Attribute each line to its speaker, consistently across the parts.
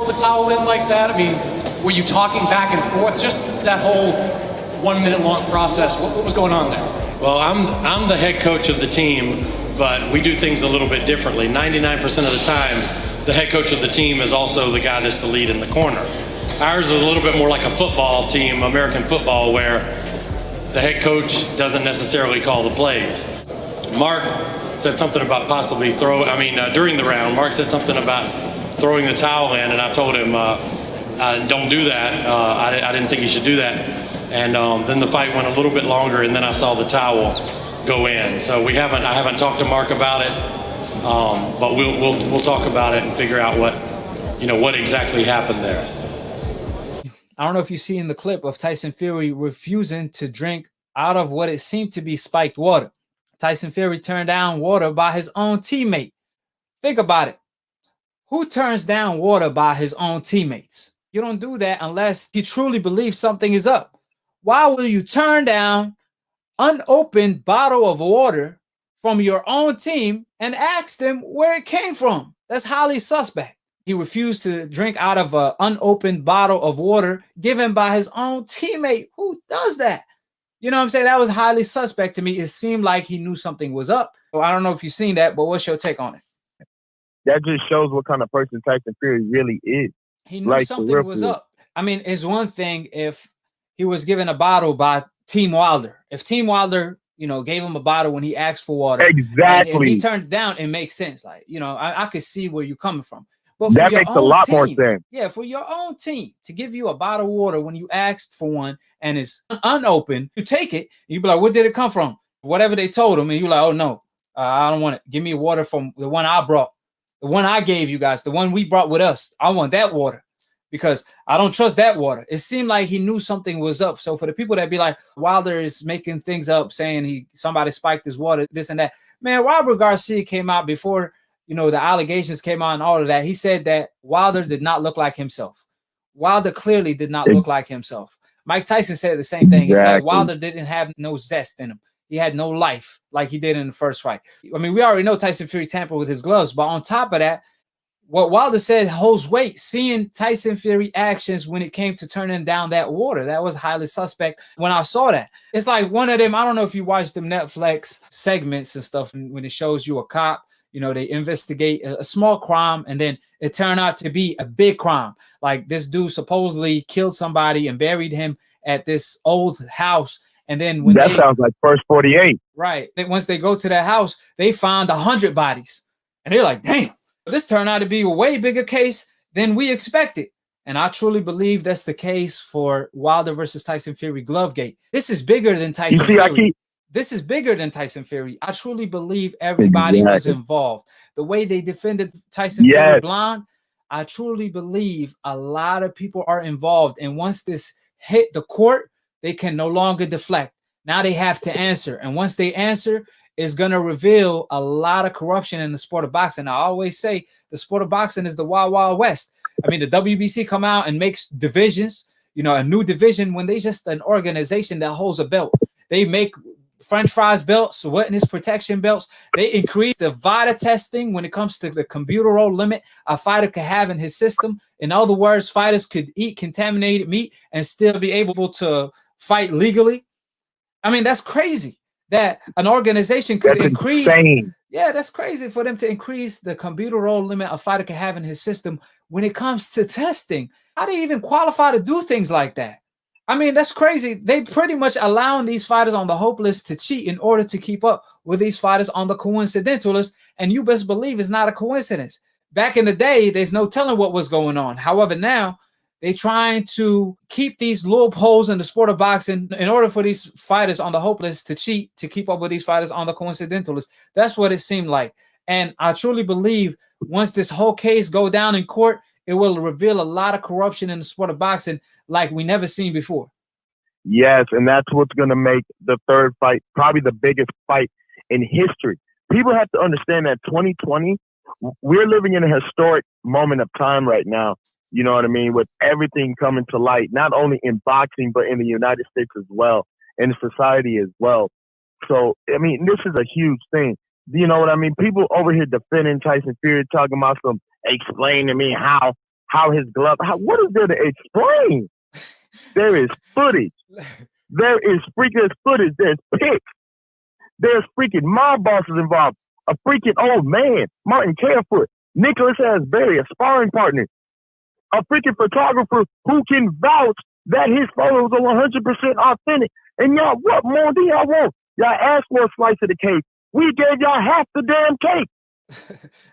Speaker 1: the towel in like that? I mean, were you talking back and forth? Just that whole 1 minute long process. What was going on there?
Speaker 2: Well, I'm the head coach of the team, but we do things a little bit differently. 99% of the time, the head coach of the team is also the guy that's the lead in the corner. Ours is a little bit more like a football team, American football, where the head coach doesn't necessarily call the plays. Mark said something about possibly during the round, Mark said something about throwing the towel in, and I told him, don't do that. I didn't think you should do that. And then the fight went a little bit longer, and then I saw the towel go in. So I haven't talked to Mark about it, but we'll talk about it and figure out what exactly happened there.
Speaker 3: I don't know if you've seen the clip of Tyson Fury refusing to drink out of what it seemed to be spiked water. Tyson Fury turned down water by his own teammate. Think about it. Who turns down water by his own teammates? You don't do that unless you truly believe something is up. Why will you turn down unopened bottle of water from your own team and ask them where it came from? That's highly suspect. He refused to drink out of an unopened bottle of water given by his own teammate. Who does that? You know what I'm saying? That was highly suspect to me. It seemed like he knew something was up. So I don't know if you've seen that, but what's your take on it?
Speaker 4: That just shows what kind of person Tyson Fury really is.
Speaker 3: He knew something was up. I mean, it's one thing if he was given a bottle by Team Wilder. If Team Wilder, gave him a bottle when he asked for water.
Speaker 4: Exactly.
Speaker 3: And he turned it down, it makes sense. Like, I could see where you're coming from. But
Speaker 4: that makes a lot more sense.
Speaker 3: Yeah, for your own team to give you a bottle of water when you asked for one and it's unopened, you take it, you be like, where did it come from? Whatever they told him, and you're like, oh no, I don't want it. Give me water from the one I brought, the one I gave you guys, the one we brought with us. I want that water because I don't trust that water. It seemed like he knew something was up. So for the people that be like, Wilder is making things up, saying somebody spiked his water, this and that. Man, Robert Garcia came out before the allegations came out and all of that. He said that Wilder did not look like himself. Wilder clearly did not look like himself. Mike Tyson said the same thing. He said Wilder didn't have no zest in him. He had no life like he did in the first fight. I mean, we already know Tyson Fury tampered with his gloves, but on top of that, what Wilder said holds weight. Seeing Tyson Fury actions when it came to turning down that water, that was highly suspect when I saw that. It's like one of them, I don't know if you watch them Netflix segments and stuff, and when it shows you a cop, they investigate a small crime and then it turned out to be a big crime. Like this dude supposedly killed somebody and buried him at this old house. And then when
Speaker 4: sounds like First 48.
Speaker 3: Right. Then once they go to that house, they found 100 bodies. And they're like, damn, this turned out to be a way bigger case than we expected. And I truly believe that's the case for Wilder versus Tyson Fury Glovegate. This is bigger than Tyson Fury. This is bigger than Tyson Fury. I truly believe everybody was involved. The way they defended Tyson Fury blind, I truly believe a lot of people are involved. And once this hit the court, they can no longer deflect. Now they have to answer. And once they answer, it's going to reveal a lot of corruption in the sport of boxing. I always say the sport of boxing is the Wild Wild West. I mean, the WBC come out and makes divisions, a new division when they just an organization that holds a belt. They make French fries belts, witness protection belts. They increase the VITA testing when it comes to the computer limit a fighter could have in his system. In other words, fighters could eat contaminated meat and still be able to fight legally. I mean, that's crazy that an organization could increase.
Speaker 4: Insane.
Speaker 3: Yeah, that's crazy for them to increase the computer limit a fighter could have in his system when it comes to testing. How do you even qualify to do things like that? I mean, that's crazy. They pretty much allowing these fighters on the hope list to cheat in order to keep up with these fighters on the coincidental list. And you best believe it's not a coincidence. Back in the day, there's no telling what was going on. However, now they're trying to keep these loopholes in the sport of boxing in order for these fighters on the hope list to cheat, to keep up with these fighters on the coincidental list. That's what it seemed like. And I truly believe once this whole case go down in court, it will reveal a lot of corruption in the sport of boxing like we never seen before.
Speaker 4: Yes, and that's what's going to make the third fight probably the biggest fight in history. People have to understand that 2020, we're living in a historic moment of time right now. You know what I mean? With everything coming to light, not only in boxing, but in the United States as well, and society as well. So, I mean, this is a huge thing. You know what I mean? People over here defending Tyson Fury, talking about explain to me how how his glove, what is there to explain? There is footage. There is freaking footage. There's pics. There's freaking mob bosses involved. A freaking old man, Martin Carefoot, Nicholas Asbury, a sparring partner, a freaking photographer who can vouch that his photos are 100% authentic. And y'all, what more do y'all want? Y'all asked for a slice of the cake. We gave y'all half the damn cake.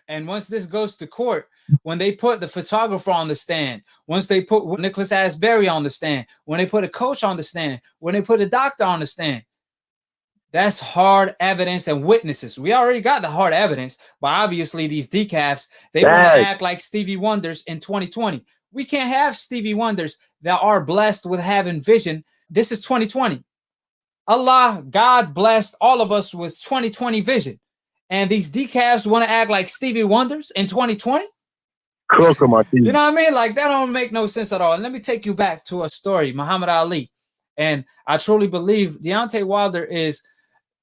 Speaker 3: And once this goes to court, when they put the photographer on the stand, once they put Nicholas Asbury on the stand, when they put a coach on the stand, when they put a doctor on the stand, that's hard evidence and witnesses. We already got the hard evidence, but obviously these decafs, they want to act like Stevie Wonders in 2020. We can't have Stevie Wonders that are blessed with having vision. This is 2020. Allah, God blessed all of us with 2020 vision. And these decafs want to act like Stevie Wonders in 2020? You know what I mean? Like, that don't make no sense at all. And let me take you back to a story, Muhammad Ali. And I truly believe Deontay Wilder is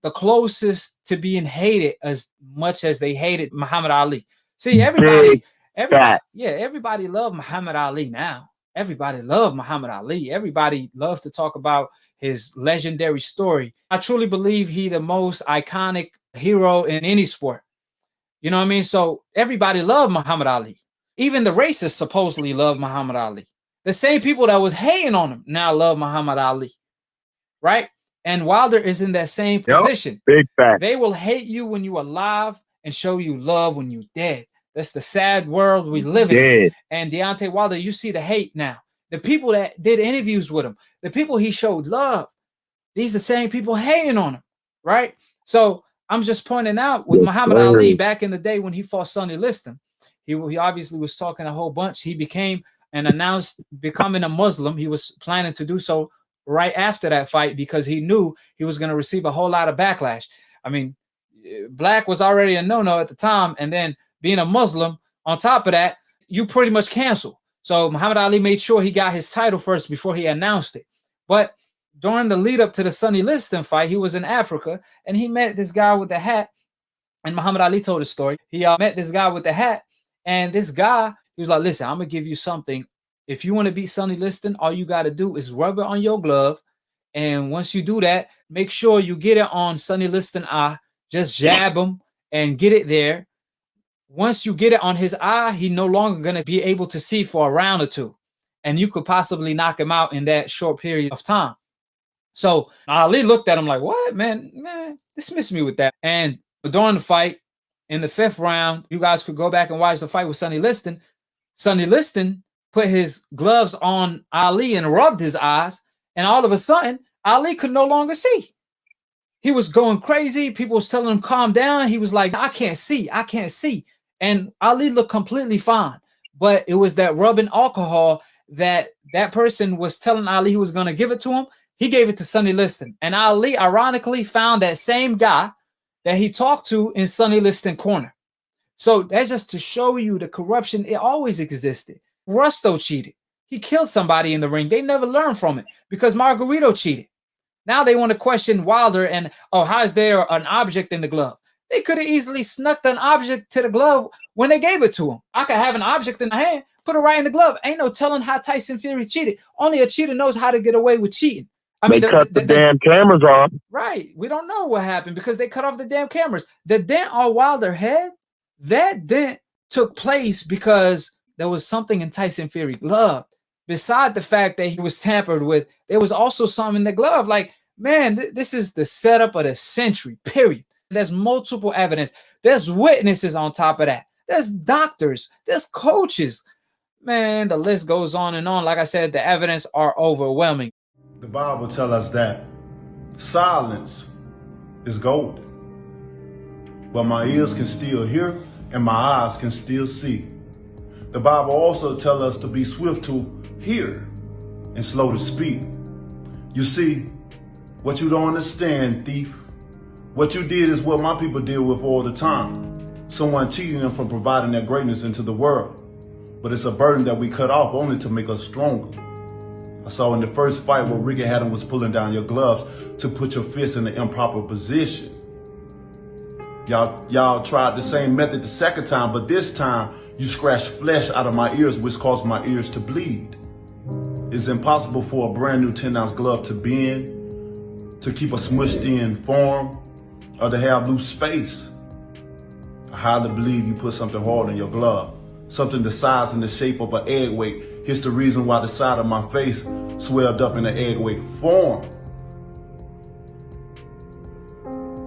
Speaker 3: the closest to being hated as much as they hated Muhammad Ali. See, everybody love Muhammad Ali now. Everybody love Muhammad Ali. Everybody loves to talk about his legendary story. I truly believe he the most iconic hero in any sport. You know what I mean? So everybody loved Muhammad Ali. Even the racists supposedly love Muhammad Ali. The same people that was hating on him now love Muhammad Ali. Right? And Wilder is in that same position.
Speaker 4: Big fact.
Speaker 3: They will hate you when you're alive and show you love when you're dead. That's the sad world we live in. And Deontay Wilder, you see the hate now. The people that did interviews with him, the people he showed love, these are the same people hating on him, right? So I'm just pointing out with Muhammad Ali back in the day when he fought Sonny Liston, he obviously was talking a whole bunch. He became and announced becoming a Muslim. He was planning to do so right after that fight because he knew he was going to receive a whole lot of backlash. I mean, black was already a no-no at the time, and then being a Muslim on top of that, you pretty much cancel. So Muhammad Ali made sure he got his title first before he announced it. But during the lead up to the Sonny Liston fight, he was in Africa and he met this guy with the hat. And Muhammad Ali told the story. He met this guy with the hat, and this guy, he was like, listen, I'm going to give you something. If you want to beat Sonny Liston, all you got to do is rub it on your glove. And once you do that, make sure you get it on Sonny Liston's eye. Just jab him and get it there. Once you get it on his eye, he's no longer going to be able to see for a round or two. And you could possibly knock him out in that short period of time. So Ali looked at him like, what, man, dismiss me with that. And during the fight, in the 5th round, you guys could go back and watch the fight with Sonny Liston. Sonny Liston put his gloves on Ali and rubbed his eyes. And all of a sudden, Ali could no longer see. He was going crazy. People was telling him, calm down. He was like, I can't see. I can't see. And Ali looked completely fine. But it was that rubbing alcohol that person was telling Ali he was going to give it to him. He gave it to Sonny Liston. And Ali, ironically, found that same guy that he talked to in Sonny Liston corner. So that's just to show you the corruption. It always existed. Rusto cheated. He killed somebody in the ring. They never learned from it because Margarito cheated. Now they want to question Wilder and, oh, how is there an object in the glove? They could have easily snuck an object to the glove when they gave it to him. I could have an object in my hand, put it right in the glove. Ain't no telling how Tyson Fury cheated. Only a cheater knows how to get away with cheating. I mean,
Speaker 4: they cut the damn cameras off.
Speaker 3: Right. We don't know what happened because they cut off the damn cameras. The dent on Wilder's head, that dent took place because there was something in Tyson Fury's glove. Beside the fact that he was tampered with, there was also something in the glove. Like, man, this is the setup of the century, period. There's multiple evidence. There's witnesses on top of that. There's doctors. There's coaches. Man, the list goes on and on. Like I said, the evidence are overwhelming.
Speaker 5: The Bible tells us that silence is golden. But my ears can still hear and my eyes can still see. The Bible also tells us to be swift to hear and slow to speak. You see, what you don't understand, thief, what you did is what my people deal with all the time. Someone cheating them from providing their greatness into the world. But it's a burden that we cut off only to make us stronger. I saw in the first fight where Ricky Haddon was pulling down your gloves to put your fist in the improper position. Y'all tried the same method the second time, but this time You scratch flesh out of my ears, which caused my ears to bleed. It's impossible for a brand new 10-ounce glove to bend, to keep a smushed in form, or to have loose space. I highly believe you put something hard in your glove. Something the size and the shape of an egg weight. Here's the reason why the side of my face swelled up in an egg weight form.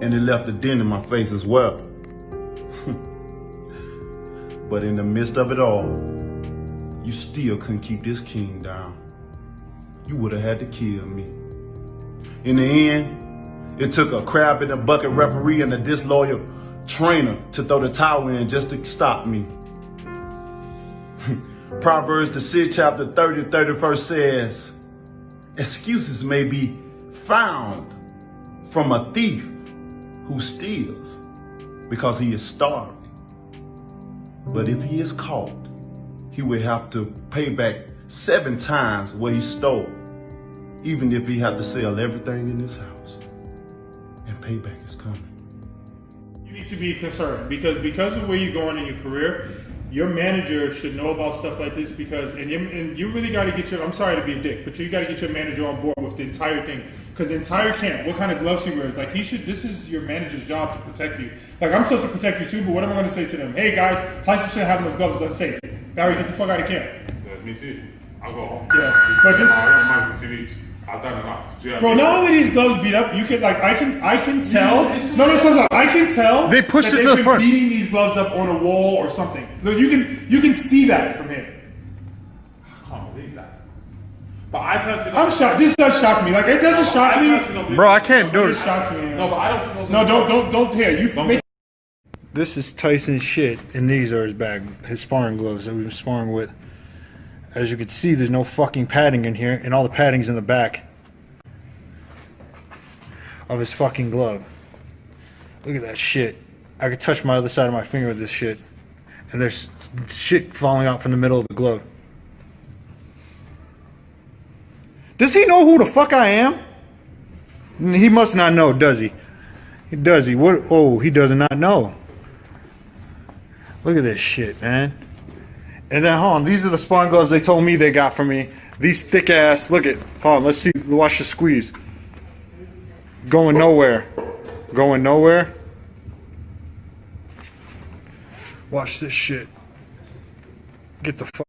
Speaker 5: And it left a dent in my face as well. But in the midst of it all, you still couldn't keep this king down. You would have had to kill me. In the end, it took a crab in a bucket referee and a disloyal trainer to throw the towel in just to stop me. Proverbs, the 6th chapter 30, 31st says, excuses may be found from a thief who steals because he is starving. But if he is caught, he will have to pay back 7 times what he stole, even if he had to sell everything in his house. And payback is coming.
Speaker 6: You need to be concerned because of where you're going in your career. Your manager should know about stuff like this and you really got to get I'm sorry to be a dick, but you got to get your manager on board with the entire thing. Because the entire camp, what kind of gloves he wears, like this is your manager's job to protect you. Like I'm supposed to protect you too, but what am I going to say to them? Hey guys, Tyson shouldn't have those gloves, it's unsafe. Barry, get the fuck out of camp.
Speaker 7: Yeah, me too. I'll go home.
Speaker 6: Yeah, but this.
Speaker 7: I don't 2 weeks. I've done enough.
Speaker 6: Bro, not only these gloves beat up, you could I can tell. No, I can tell.
Speaker 8: They pushed
Speaker 6: that
Speaker 8: it to the front.
Speaker 6: Beating these gloves up on a wall or something. Look, you can see that from here.
Speaker 7: I can't believe that. But I personally,
Speaker 6: I'm shocked. This does shock me. Like it doesn't shock me.
Speaker 8: Bro, I can't do
Speaker 6: It
Speaker 8: it.
Speaker 6: shocks me.
Speaker 7: No, but I don't think those
Speaker 6: No,
Speaker 7: are
Speaker 6: don't. Here, you make.
Speaker 8: This is Tyson's shit, and these are his bag, his sparring gloves that we've been sparring with. As you can see, there's no fucking padding in here, and all the padding's in the back of his fucking glove. Look at that shit. I could touch my other side of my finger with this shit, and there's shit falling out from the middle of the glove. Does he know who the fuck I am? He must not know, does he? Does he? What? Oh, he does not know. Look at this shit, man. And then, hold on, these are the sparring gloves they told me they got from me. These thick ass, look at, hold on, let's see, watch the squeeze. Going nowhere. Going nowhere. Watch this shit. Get the fuck.